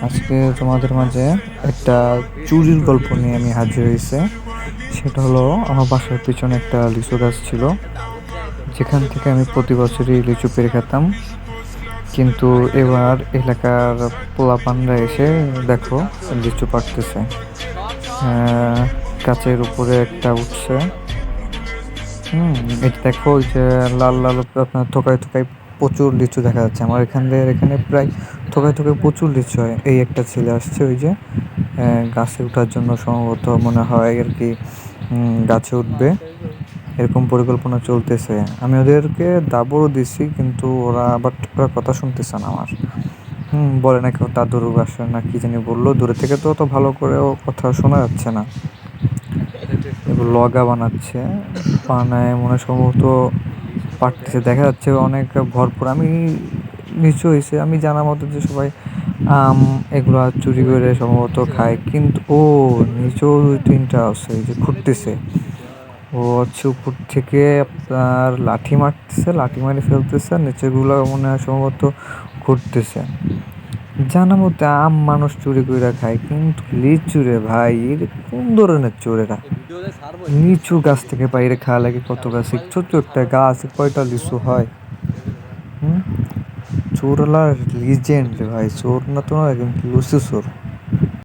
আজকে তোমাদের মাঝে একটা চুরির গল্প নিয়ে আমি হাজির হয়েছে। সেটা হলো, আমার বাসার পিছনে একটা লিচু গাছ ছিল, যেখান থেকে আমি প্রতি বছরই লিচু পেড়ে খেতাম। কিন্তু এবার এলাকার পোলাপানরা এসে দেখো লিচু পাড়তেছে। গাছের উপরে একটা উঠছে। এটা দেখো, ওই যে লাল লাল আপনার থোকায় থোকায় প্রচুর লিচু দেখা যাচ্ছে। আমার এখানে প্রায় থোকায় থোকায় প্রচুর লিচু হয়। এই একটা ছেলে আসছে, ওই যে গাছে ওঠার জন্য সম্ভবত মনে হয় আর কি, গাছে উঠবে এরকম পরিকল্পনা চলতেছে। আমি ওদেরকে দাবড়ও দিছি, কিন্তু ওরা কথা শুনতেছে না আমার। বলে নাকি ওর দাদুর বাসা না কি জানি বললো, দূরে থেকে তো অত ভালো করে ও কথা শোনা যাচ্ছে না। এবার লগা বানাচ্ছে, বানায় মনে হয় সম্ভবত পারতেছে, দেখা যাচ্ছে অনেক ভরপুর। আমি নিচু হয়েছে, আমি জানা মতো যে সবাই আম এগুলো চুরি করে সম্ভবত খায়, কিন্তু ও নিচেও 2-3টা আছে, এই যে ঘুরতেছে। ও হচ্ছে উপর থেকে আপনার লাঠি মারতেছে, লাঠি মারি ফেলতেছে, নিচেগুলো মনে হয় সম্ভবত ঘুরতেছে। জানা মতে আম মানুষ চুরি করে খায়, কিন্তু লিচু রে ভাই, এর কোন ধরনের চোরেরা লিচু গাছ থেকে বাইরে খাওয়া লাগে? কত গাছে ছোট্ট একটা গাছ, কয়টা লিচু হয়? হুম চোরলা লিজেন্ড রে ভাই, চোর না তো নয়, কিন্তু লুচি চোর।